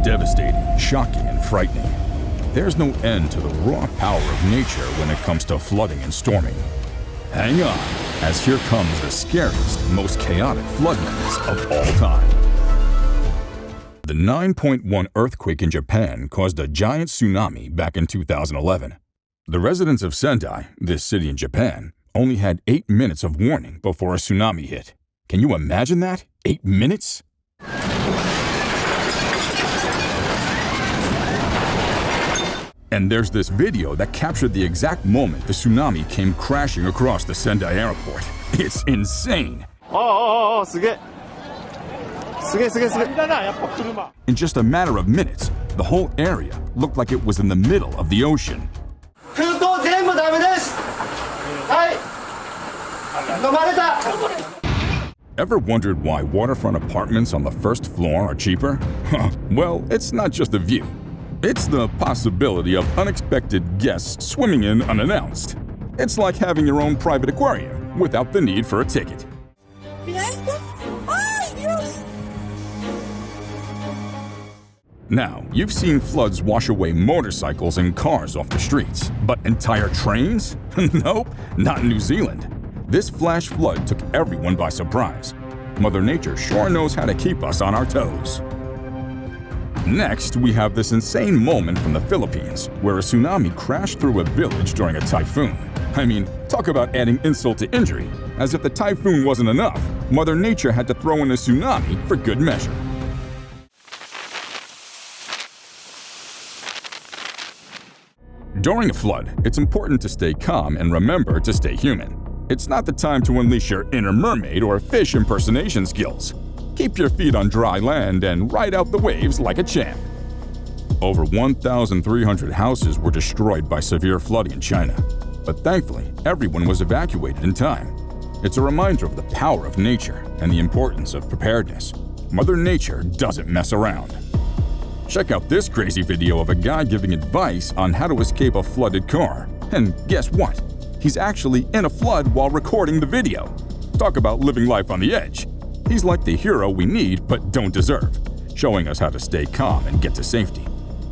devastating, shocking, and frightening. There's no end to the raw power of nature when it comes to flooding and storming. Hang on, as here comes the scariest, most chaotic flood moments of all time. The 9.1 earthquake in Japan caused a giant tsunami back in 2011. The residents of Sendai, this city in Japan, only had 8 minutes of warning before a tsunami hit. Can you imagine that? 8 minutes? And there's this video that captured the exact moment the tsunami came crashing across the Sendai airport. It's insane. In just a matter of minutes, the whole area looked like it was in the middle of the ocean. Ever wondered why waterfront apartments on the first floor are cheaper? Well, it's not just the view. It's the possibility of unexpected guests swimming in unannounced. It's like having your own private aquarium without the need for a ticket. Now, you've seen floods wash away motorcycles and cars off the streets, but entire trains? Nope, not in New Zealand. This flash flood took everyone by surprise. Mother Nature sure knows how to keep us on our toes. Next, we have this insane moment from the Philippines, where a tsunami crashed through a village during a typhoon. I mean, talk about adding insult to injury. As if the typhoon wasn't enough, Mother Nature had to throw in a tsunami for good measure. During a flood, it's important to stay calm and remember to stay human. It's not the time to unleash your inner mermaid or fish impersonation skills. Keep your feet on dry land and ride out the waves like a champ. Over 1,300 houses were destroyed by severe flooding in China, but thankfully, everyone was evacuated in time. It's a reminder of the power of nature and the importance of preparedness. Mother Nature doesn't mess around. Check out this crazy video of a guy giving advice on how to escape a flooded car. And guess what? He's actually in a flood while recording the video. Talk about living life on the edge. He's like the hero we need but don't deserve, showing us how to stay calm and get to safety.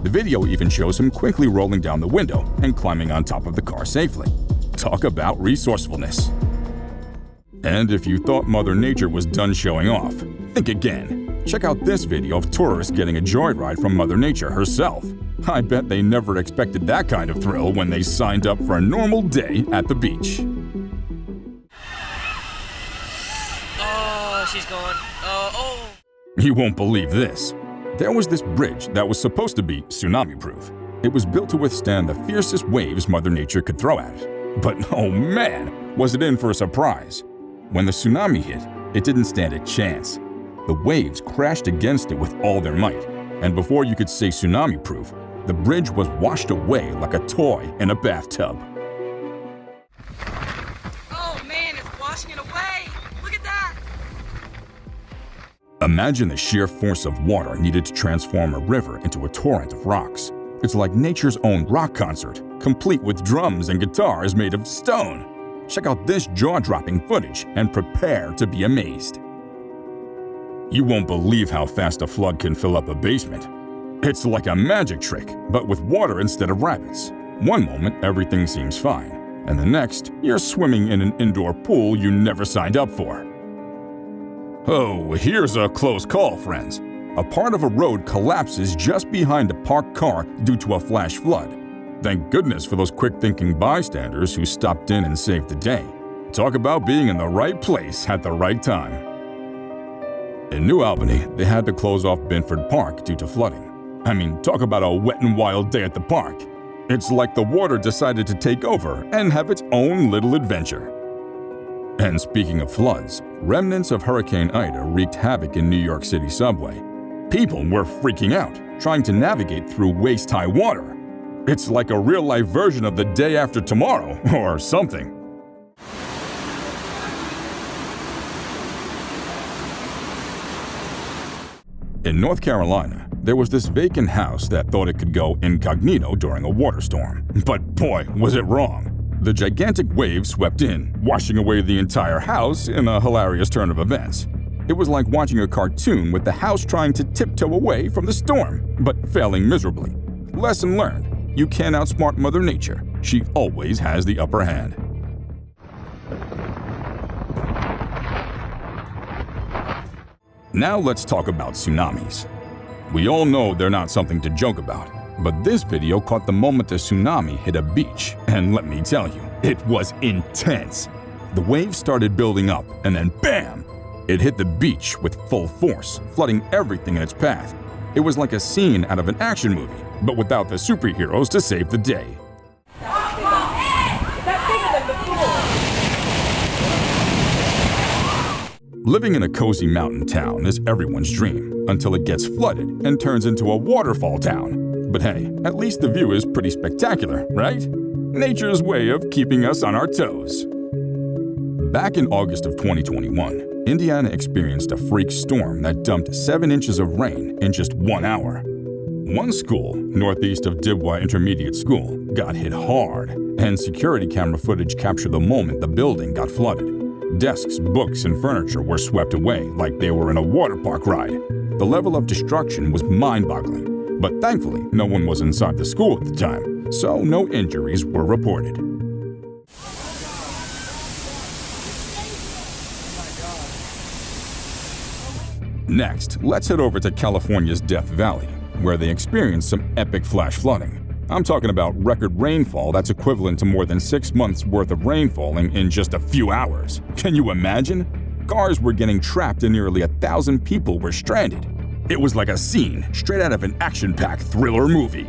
The video even shows him quickly rolling down the window and climbing on top of the car safely. Talk about resourcefulness. And if you thought Mother Nature was done showing off, think again. Check out this video of tourists getting a joyride from Mother Nature herself. I bet they never expected that kind of thrill when they signed up for a normal day at the beach. Oh, she's gone. Oh. You won't believe this. There was this bridge that was supposed to be tsunami-proof. It was built to withstand the fiercest waves Mother Nature could throw at it. But oh man, was it in for a surprise. When the tsunami hit, it didn't stand a chance. The waves crashed against it with all their might, and before you could say tsunami-proof, the bridge was washed away like a toy in a bathtub. Oh man, it's washing it away! Look at that! Imagine the sheer force of water needed to transform a river into a torrent of rocks. It's like nature's own rock concert, complete with drums and guitars made of stone. Check out this jaw-dropping footage and prepare to be amazed. You won't believe how fast a flood can fill up a basement. It's like a magic trick, but with water instead of rapids. One moment, everything seems fine, and the next, you're swimming in an indoor pool you never signed up for. Oh, here's a close call, friends. A part of a road collapses just behind a parked car due to a flash flood. Thank goodness for those quick-thinking bystanders who stopped in and saved the day. Talk about being in the right place at the right time. In New Albany, they had to close off Binford Park due to flooding. I mean, talk about a wet and wild day at the park. It's like the water decided to take over and have its own little adventure. And speaking of floods, remnants of Hurricane Ida wreaked havoc in New York City subway. People were freaking out, trying to navigate through waist-high water. It's like a real-life version of the day after tomorrow, or something. In North Carolina, there was this vacant house that thought it could go incognito during a water storm. But boy, was it wrong. The gigantic waves swept in, washing away the entire house in a hilarious turn of events. It was like watching a cartoon with the house trying to tiptoe away from the storm, but failing miserably. Lesson learned: you can't outsmart Mother Nature. She always has the upper hand. Now let's talk about tsunamis. We all know they're not something to joke about, but this video caught the moment a tsunami hit a beach, and let me tell you, it was intense. The waves started building up, and then BAM! It hit the beach with full force, flooding everything in its path. It was like a scene out of an action movie, but without the superheroes to save the day. Living in a cozy mountain town is everyone's dream, until it gets flooded and turns into a waterfall town. But hey, at least the view is pretty spectacular, right? Nature's way of keeping us on our toes. Back in August of 2021, Indiana experienced a freak storm that dumped 7 inches of rain in just 1 hour. One school, northeast of Dibwa Intermediate School, got hit hard, and security camera footage captured the moment the building got flooded. Desks, books, and furniture were swept away like they were in a water park ride. The level of destruction was mind-boggling, but thankfully no one was inside the school at the time, so no injuries were reported. Next, let's head over to California's Death Valley, where they experienced some epic flash flooding. I'm talking about record rainfall that's equivalent to more than 6 months' worth of rain falling in just a few hours. Can you imagine? Cars were getting trapped and nearly 1,000 people were stranded. It was like a scene straight out of an action-packed thriller movie.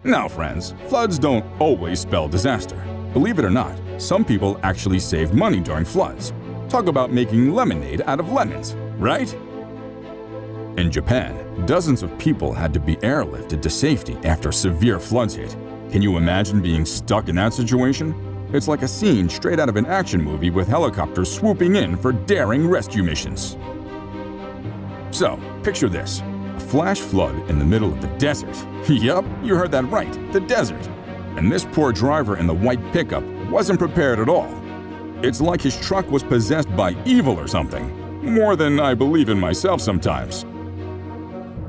Now friends, floods don't always spell disaster. Believe it or not, some people actually save money during floods. Talk about making lemonade out of lemons, right? In Japan, dozens of people had to be airlifted to safety after severe floods hit. Can you imagine being stuck in that situation? It's like a scene straight out of an action movie with helicopters swooping in for daring rescue missions. So, picture this. A flash flood in the middle of the desert. Yup, you heard that right, the desert. And this poor driver in the white pickup wasn't prepared at all. It's like his truck was possessed by evil or something. More than I believe in myself sometimes.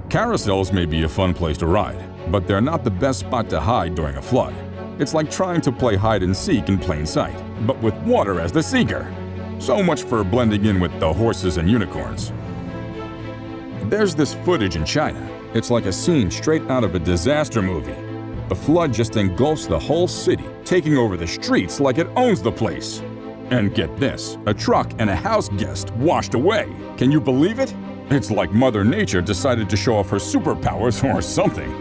Carousels may be a fun place to ride, but they're not the best spot to hide during a flood. It's like trying to play hide and seek in plain sight, but with water as the seeker. So much for blending in with the horses and unicorns. There's this footage in China. It's like a scene straight out of a disaster movie. The flood just engulfs the whole city, taking over the streets like it owns the place. And get this, a truck and a house guest washed away. Can you believe it? It's like Mother Nature decided to show off her superpowers or something.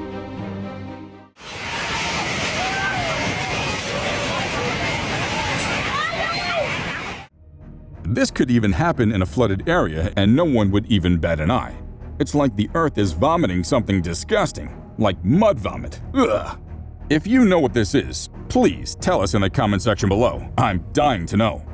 This could even happen in a flooded area and no one would even bat an eye. It's like the earth is vomiting something disgusting, like mud vomit. Ugh. If you know what this is, please tell us in the comment section below. I'm dying to know.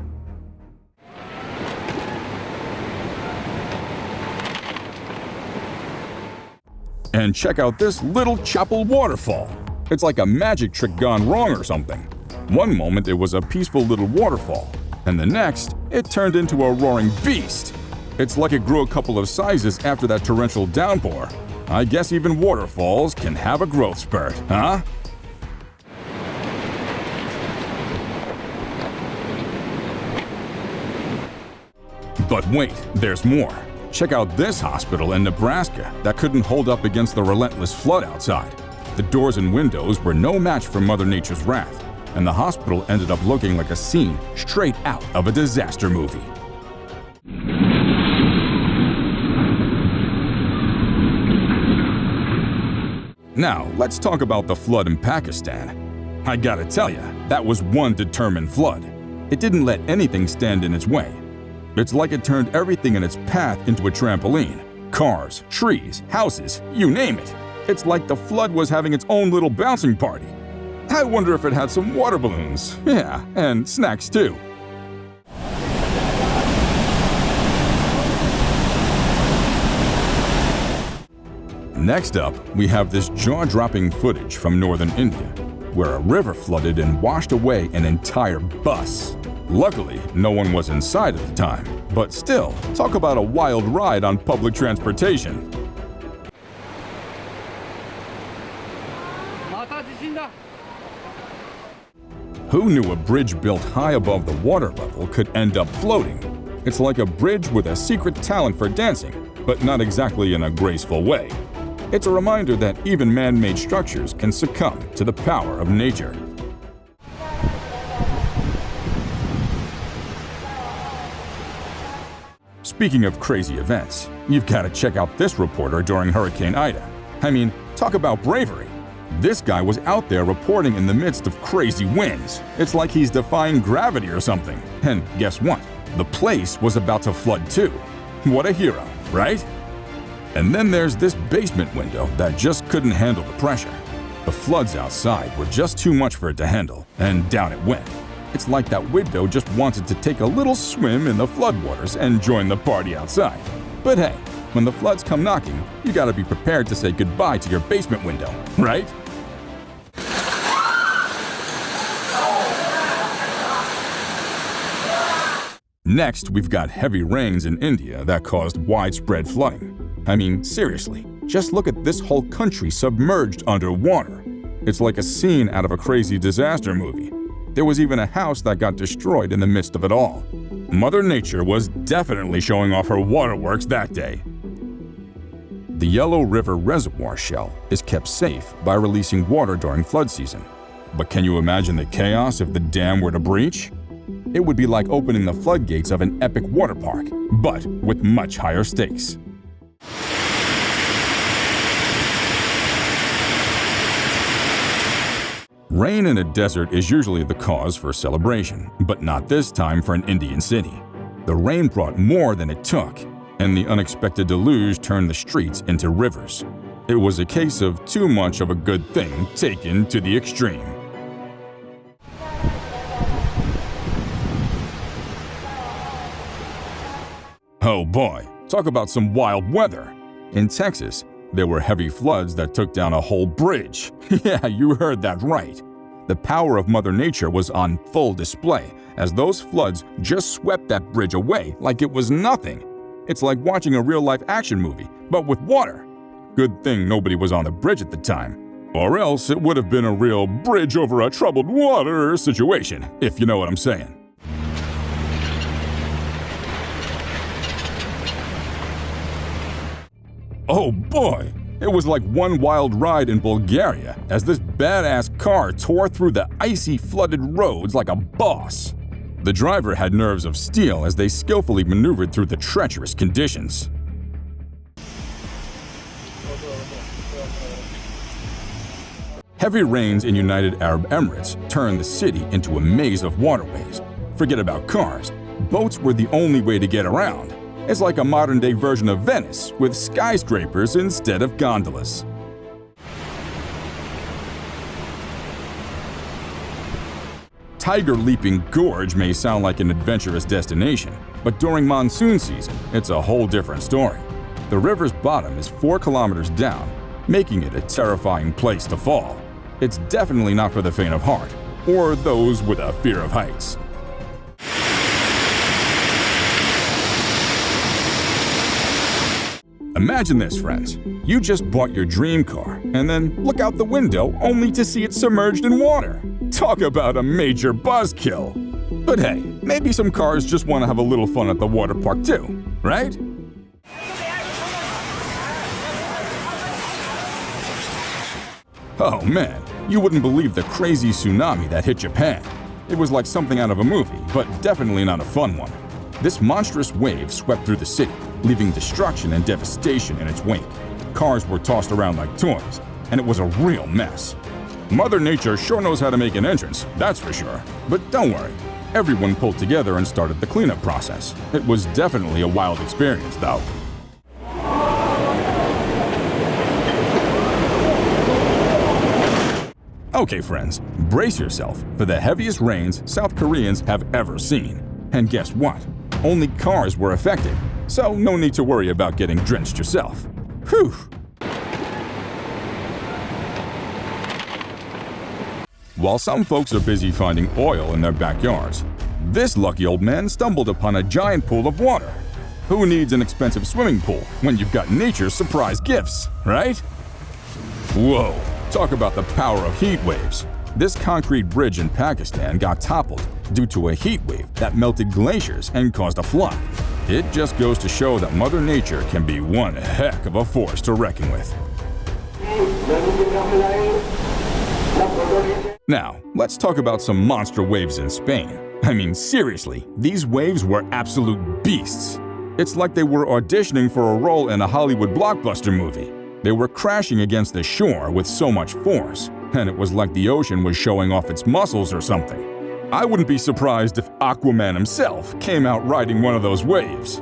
And check out this little chapel waterfall. It's like a magic trick gone wrong or something. One moment it was a peaceful little waterfall, and the next, it turned into a roaring beast. It's like it grew a couple of sizes after that torrential downpour. I guess even waterfalls can have a growth spurt, huh? But wait, there's more. Check out this hospital in Nebraska that couldn't hold up against the relentless flood outside. The doors and windows were no match for Mother Nature's wrath, and the hospital ended up looking like a scene straight out of a disaster movie. Now, let's talk about the flood in Pakistan. I gotta tell ya, that was one determined flood. It didn't let anything stand in its way. It's like it turned everything in its path into a trampoline. Cars, trees, houses, you name it. It's like the flood was having its own little bouncing party. I wonder if it had some water balloons. Yeah, and snacks too. Next up, we have this jaw-dropping footage from northern India, where a river flooded and washed away an entire bus. Luckily, no one was inside at the time, but still, talk about a wild ride on public transportation. Who knew a bridge built high above the water level could end up floating? It's like a bridge with a secret talent for dancing, but not exactly in a graceful way. It's a reminder that even man-made structures can succumb to the power of nature. Speaking of crazy events, you've got to check out this reporter during Hurricane Ida. I mean, talk about bravery. This guy was out there reporting in the midst of crazy winds. It's like he's defying gravity or something. And guess what? The place was about to flood too. What a hero, right? And then there's this basement window that just couldn't handle the pressure. The floods outside were just too much for it to handle, and down it went. It's like that window just wanted to take a little swim in the floodwaters and join the party outside. But hey, when the floods come knocking, you gotta be prepared to say goodbye to your basement window, right? Next, we've got heavy rains in India that caused widespread flooding. I mean, seriously, just look at this whole country submerged underwater. It's like a scene out of a crazy disaster movie. There was even a house that got destroyed in the midst of it all. Mother Nature was definitely showing off her waterworks that day. The Yellow River Reservoir shell is kept safe by releasing water during flood season. But can you imagine the chaos if the dam were to breach? It would be like opening the floodgates of an epic water park, but with much higher stakes. Rain in a desert is usually the cause for celebration, but not this time for an Indian city. The rain brought more than it took, and the unexpected deluge turned the streets into rivers. It was a case of too much of a good thing taken to the extreme. Oh boy, talk about some wild weather. In Texas, there were heavy floods that took down a whole bridge. Yeah, you heard that right. The power of Mother Nature was on full display as those floods just swept that bridge away like it was nothing. It's like watching a real-life action movie, but with water. Good thing nobody was on the bridge at the time, or else it would have been a real bridge over a troubled water situation, if you know what I'm saying. Oh boy, it was like one wild ride in Bulgaria as this badass car tore through the icy flooded roads like a boss. The driver had nerves of steel as they skillfully maneuvered through the treacherous conditions. Heavy rains in United Arab Emirates turned the city into a maze of waterways. Forget about cars, boats were the only way to get around. It's like a modern-day version of Venice with skyscrapers instead of gondolas. Tiger Leaping Gorge may sound like an adventurous destination, but during monsoon season, it's a whole different story. The river's bottom is 4 kilometers down, making it a terrifying place to fall. It's definitely not for the faint of heart, or those with a fear of heights. Imagine this, friends. You just bought your dream car, and then look out the window only to see it submerged in water. Talk about a major buzzkill. But hey, maybe some cars just want to have a little fun at the water park too, right? Oh man, you wouldn't believe the crazy tsunami that hit Japan. It was like something out of a movie, but definitely not a fun one. This monstrous wave swept through the city, leaving destruction and devastation in its wake. Cars were tossed around like toys, and it was a real mess. Mother Nature sure knows how to make an entrance, that's for sure. But don't worry, everyone pulled together and started the cleanup process. It was definitely a wild experience, though. Okay, friends, brace yourself for the heaviest rains South Koreans have ever seen. And guess what? Only cars were affected, so no need to worry about getting drenched yourself. Whew! While some folks are busy finding oil in their backyards, This lucky old man stumbled upon a giant pool of water. Who needs an expensive swimming pool when you've got nature's surprise gifts, right? Whoa, talk about the power of heat waves. This concrete bridge in Pakistan got toppled due to a heat wave that melted glaciers and caused a flood. It just goes to show that Mother Nature can be one heck of a force to reckon with. Now, let's talk about some monster waves in Spain. I mean, seriously, these waves were absolute beasts. It's like they were auditioning for a role in a Hollywood blockbuster movie. They were crashing against the shore with so much force, and it was like the ocean was showing off its muscles or something. I wouldn't be surprised if Aquaman himself came out riding one of those waves.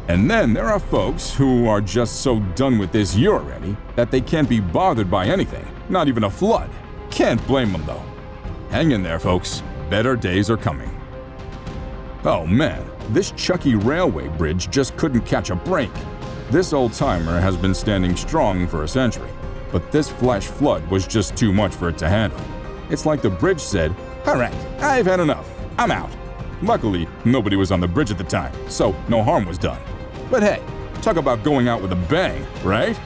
And then there are folks who are just so done with this year already that they can't be bothered by anything, not even a flood. Can't blame them though. Hang in there, folks. Better days are coming. Oh man, this Chucky railway bridge just couldn't catch a break. This old-timer has been standing strong for a century, but this flash flood was just too much for it to handle. It's like the bridge said, "All right, I've had enough. I'm out." Luckily, nobody was on the bridge at the time, so no harm was done. But hey, talk about going out with a bang, right?